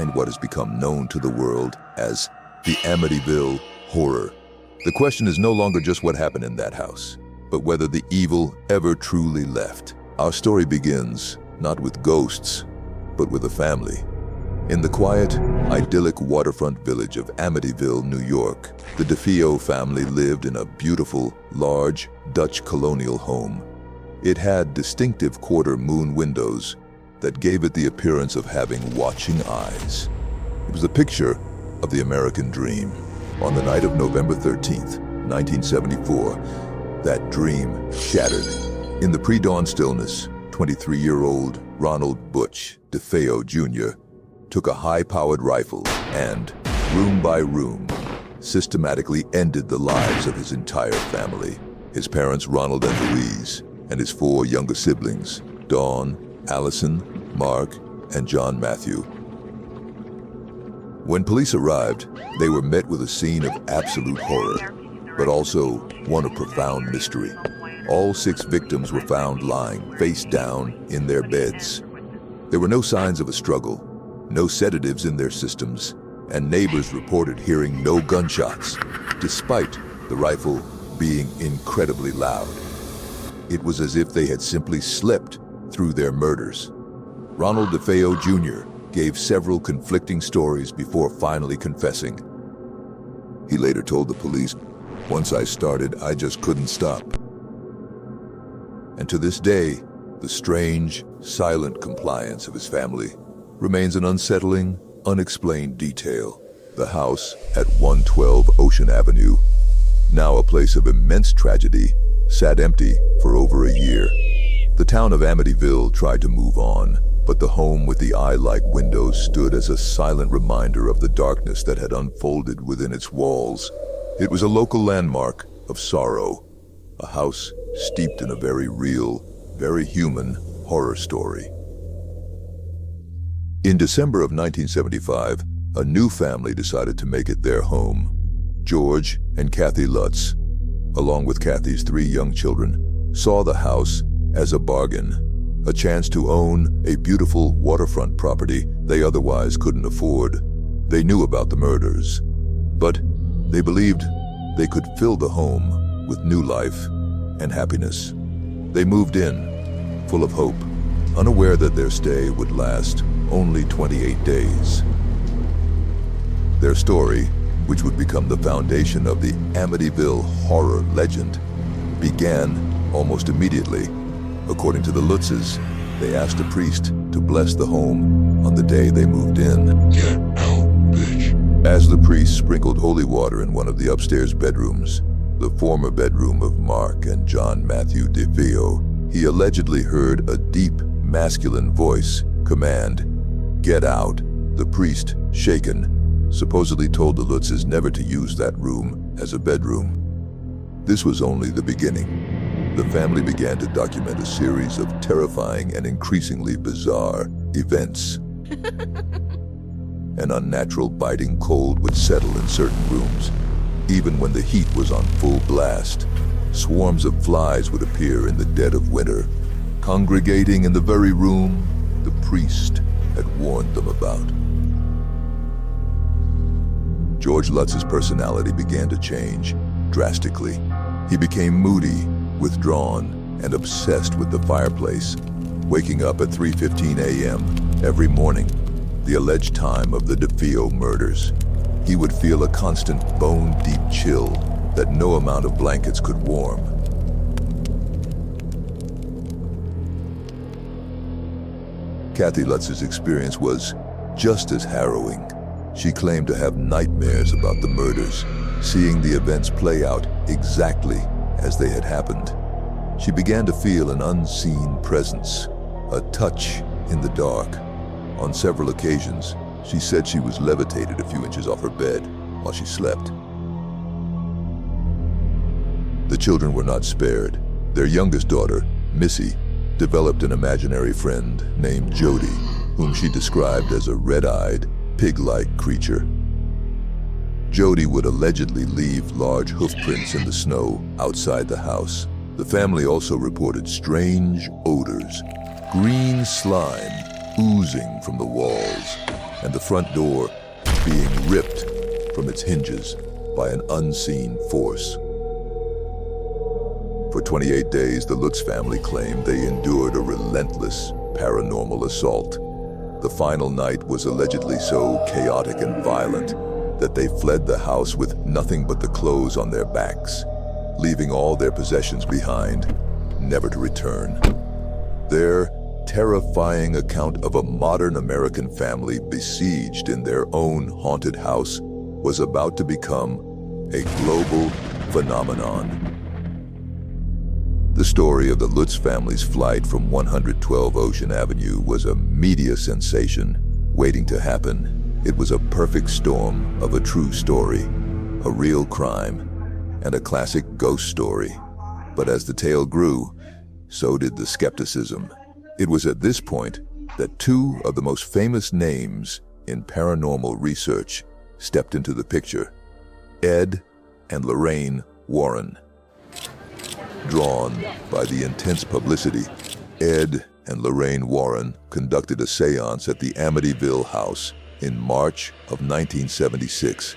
what has become known to the world as the Amityville Horror. The question is no longer just what happened in that house, but whether the evil ever truly left. Our story begins not with ghosts, but with a family. In the quiet, idyllic waterfront village of Amityville, New York, the DeFeo family lived in a beautiful, large Dutch colonial home. It had distinctive quarter-moon windows that gave it the appearance of having watching eyes. It was a picture of the American dream. On the night of November 13th, 1974, that dream shattered. In the pre-dawn stillness, 23-year-old Ronald Butch, DeFeo Jr., took a high-powered rifle and, room by room, systematically ended the lives of his entire family. His parents, Ronald and Louise, and his 4 younger siblings, Dawn, Allison, Mark, and John Matthew. When police arrived, they were met with a scene of absolute horror, but also one of profound mystery. All 6 victims were found lying face down in their beds. There were no signs of a struggle, no sedatives in their systems, and neighbors reported hearing no gunshots, despite the rifle being incredibly loud. It was as if they had simply slept through their murders. Ronald DeFeo Jr. gave several conflicting stories before finally confessing. He later told the police, "Once I started, I just couldn't stop." And to this day, the strange, silent compliance of his family remains an unsettling, unexplained detail. The house at 112 Ocean Avenue, now a place of immense tragedy, sat empty for over a year. The town of Amityville tried to move on, but the home with the eye-like windows stood as a silent reminder of the darkness that had unfolded within its walls. It was a local landmark of sorrow, a house steeped in a very real, very human horror story. In December of 1975, a new family decided to make it their home. George and Kathy Lutz, along with Kathy's 3 young children, saw the house as a bargain, a chance to own a beautiful waterfront property they otherwise couldn't afford. They knew about the murders, but they believed they could fill the home with new life and happiness. They moved in, full of hope, unaware that their stay would last only 28 days. Their story, which would become the foundation of the Amityville horror legend, began almost immediately. According to the Lutzes, they asked a priest to bless the home on the day they moved in. Get out, bitch. As the priest sprinkled holy water in one of the upstairs bedrooms, the former bedroom of Mark and John Matthew DeFeo, he allegedly heard a deep, masculine voice command, "Get out." The priest, shaken, supposedly told the Lutzes never to use that room as a bedroom. This was only the beginning. The family began to document a series of terrifying and increasingly bizarre events. An unnatural biting cold would settle in certain rooms, even when the heat was on full blast. Swarms of flies would appear in the dead of winter, congregating in the very room the priest had warned them about. George Lutz's personality began to change drastically. He became moody, withdrawn, and obsessed with the fireplace, waking up at 3:15 a.m. every morning, the alleged time of the DeFeo murders. He would feel a constant bone-deep chill that no amount of blankets could warm. Kathy Lutz's experience was just as harrowing. She claimed to have nightmares about the murders, seeing the events play out exactly as they had happened. She began to feel an unseen presence, a touch in the dark. On several occasions, she said she was levitated a few inches off her bed while she slept. The children were not spared. Their youngest daughter, Missy, developed an imaginary friend named Jody, whom she described as a red-eyed, pig-like creature. Jody would allegedly leave large hoofprints in the snow outside the house. The family also reported strange odors, green slime oozing from the walls, and the front door being ripped from its hinges by an unseen force. For 28 days, the Lutz family claimed they endured a relentless paranormal assault. The final night was allegedly so chaotic and violent that they fled the house with nothing but the clothes on their backs, leaving all their possessions behind, never to return. Their terrifying account of a modern American family besieged in their own haunted house was about to become a global phenomenon. The story of the Lutz family's flight from 112 Ocean Avenue was a media sensation waiting to happen. It was a perfect storm of a true story, a real crime, and a classic ghost story. But as the tale grew, so did the skepticism. It was at this point that two of the most famous names in paranormal research stepped into the picture: Ed and Lorraine Warren. Drawn by the intense publicity, Ed and Lorraine Warren conducted a seance at the Amityville house in March of 1976.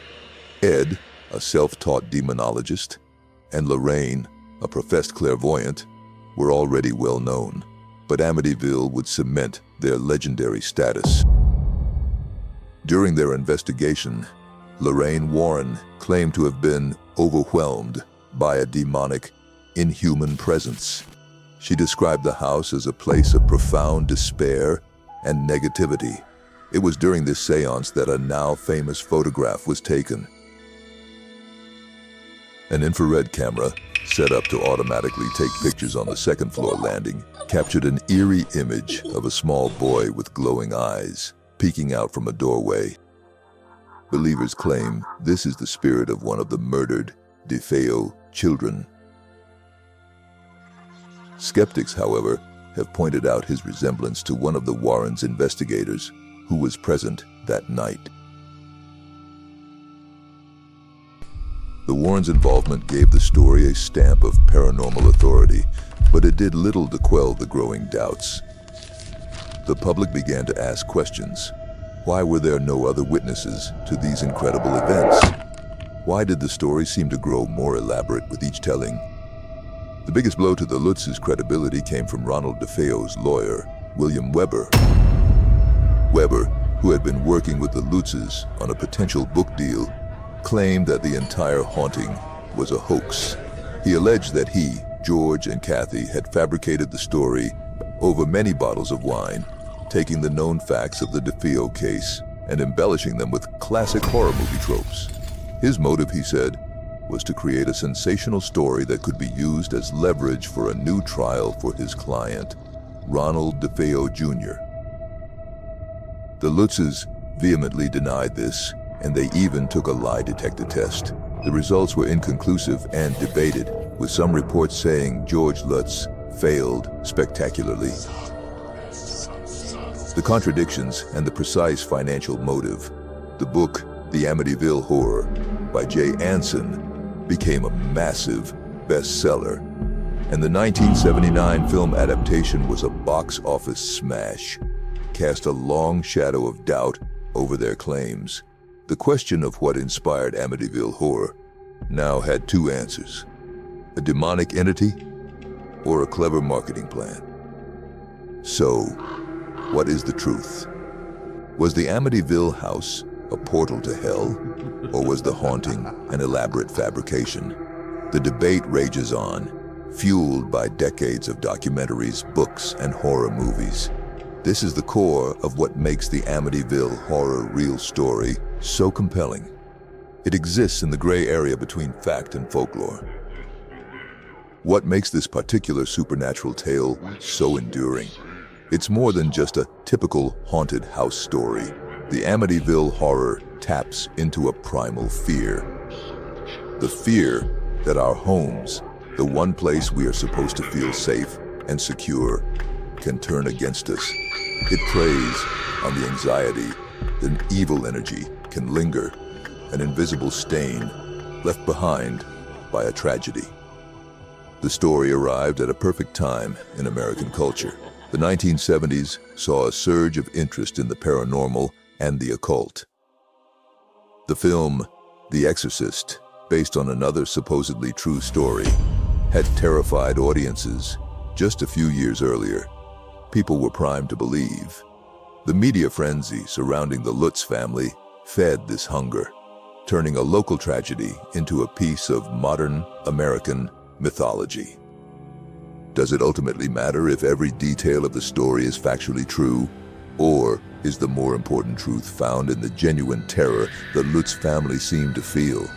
Ed, a self-taught demonologist, and Lorraine, a professed clairvoyant, were already well known, but Amityville would cement their legendary status. During their investigation, Lorraine Warren claimed to have been overwhelmed by a demonic, inhuman presence. She described the house as a place of profound despair and negativity. It was during this seance that a now famous photograph was taken. An infrared camera, set up to automatically take pictures on the second floor landing, captured an eerie image of a small boy with glowing eyes, peeking out from a doorway. Believers claim this is the spirit of one of the murdered DeFeo children. Skeptics, however, have pointed out his resemblance to one of the Warrens' investigators who was present that night. The Warrens' involvement gave the story a stamp of paranormal authority, but it did little to quell the growing doubts. The public began to ask questions. Why were there no other witnesses to these incredible events? Why did the story seem to grow more elaborate with each telling? The biggest blow to the Lutz's credibility came from Ronald DeFeo's lawyer, William Weber. Weber, who had been working with the Lutzes on a potential book deal, claimed that the entire haunting was a hoax. He alleged that he, George, and Kathy had fabricated the story over many bottles of wine, taking the known facts of the DeFeo case and embellishing them with classic horror movie tropes. His motive, he said, was to create a sensational story that could be used as leverage for a new trial for his client, Ronald DeFeo Jr. The Lutzes vehemently denied this, and they even took a lie detector test. The results were inconclusive and debated, with some reports saying George Lutz failed spectacularly. The contradictions and the precise financial motive. The book, The Amityville Horror, by Jay Anson, became a massive bestseller, and the 1979 film adaptation was a box office smash, cast a long shadow of doubt over their claims. The question of what inspired Amityville Horror now had two answers: a demonic entity or a clever marketing plan. So, what is the truth? Was the Amityville house a portal to hell, or was the haunting an elaborate fabrication? The debate rages on, fueled by decades of documentaries, books, and horror movies. This is the core of what makes the Amityville Horror real story so compelling. It exists in the gray area between fact and folklore. What makes this particular supernatural tale so enduring? It's more than just a typical haunted house story. The Amityville Horror taps into a primal fear. The fear that our homes, the one place we are supposed to feel safe and secure, can turn against us. It preys on the anxiety that an evil energy can linger, an invisible stain left behind by a tragedy. The story arrived at a perfect time in American culture. The 1970s saw a surge of interest in the paranormal and the occult. The film, The Exorcist, based on another supposedly true story, had terrified audiences just a few years earlier. People were primed to believe. The media frenzy surrounding the Lutz family fed this hunger, turning a local tragedy into a piece of modern American mythology. Does it ultimately matter if every detail of the story is factually true, or is the more important truth found in the genuine terror the Lutz family seemed to feel?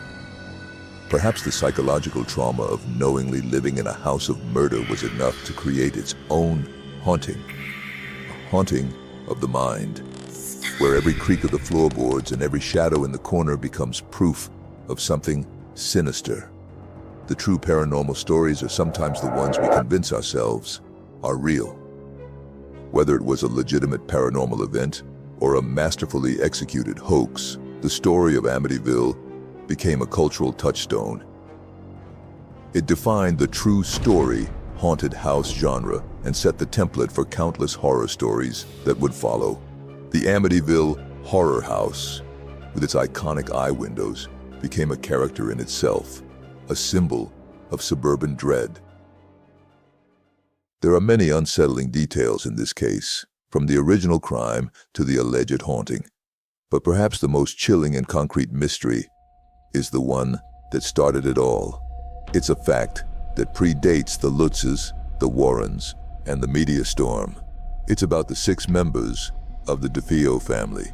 Perhaps the psychological trauma of knowingly living in a house of murder was enough to create its own haunting, a haunting of the mind, where every creak of the floorboards and every shadow in the corner becomes proof of something sinister. The true paranormal stories are sometimes the ones we convince ourselves are real. Whether it was a legitimate paranormal event or a masterfully executed hoax, the story of Amityville became a cultural touchstone. It defined the true story haunted house genre and set the template for countless horror stories that would follow. The Amityville Horror House, with its iconic eye windows, became a character in itself, a symbol of suburban dread. There are many unsettling details in this case, from the original crime to the alleged haunting. But perhaps the most chilling and concrete mystery is the one that started it all. It's a fact that predates the Lutzes, the Warrens, and the media storm. It's about the 6 members of the DeFeo family.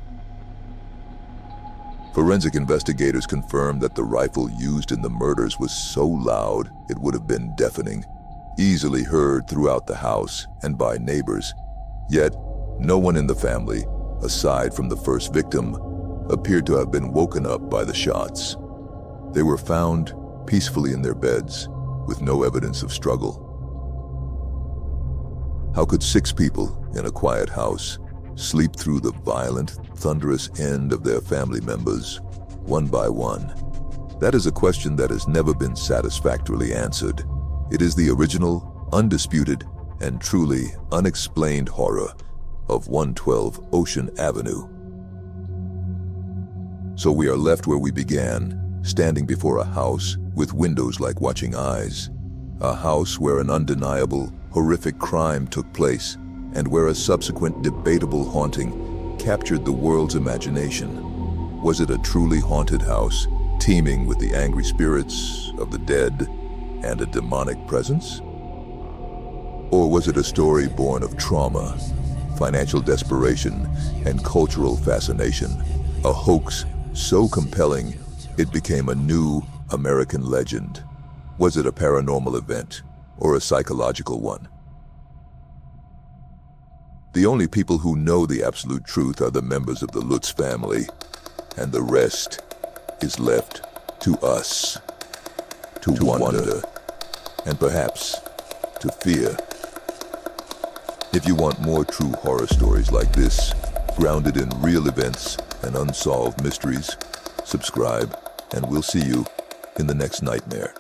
Forensic investigators confirmed that the rifle used in the murders was so loud it would have been deafening, easily heard throughout the house and by neighbors. Yet, no one in the family, aside from the first victim, appeared to have been woken up by the shots. They were found peacefully in their beds, with no evidence of struggle. How could 6 people in a quiet house sleep through the violent, thunderous end of their family members, one by one? That is a question that has never been satisfactorily answered. It is the original, undisputed, and truly unexplained horror of 112 Ocean Avenue. So we are left where we began, standing before a house with windows like watching eyes. A house where an undeniable, horrific crime took place, and where a subsequent debatable haunting captured the world's imagination. Was it a truly haunted house, teeming with the angry spirits of the dead and a demonic presence? Or was it a story born of trauma, financial desperation, and cultural fascination? A hoax so compelling it became a new American legend. Was it a paranormal event or a psychological one? The only people who know the absolute truth are the members of the Lutz family, and the rest is left to us, to wonder, and perhaps to fear. If you want more true horror stories like this, grounded in real events and unsolved mysteries, subscribe, and we'll see you in the next nightmare.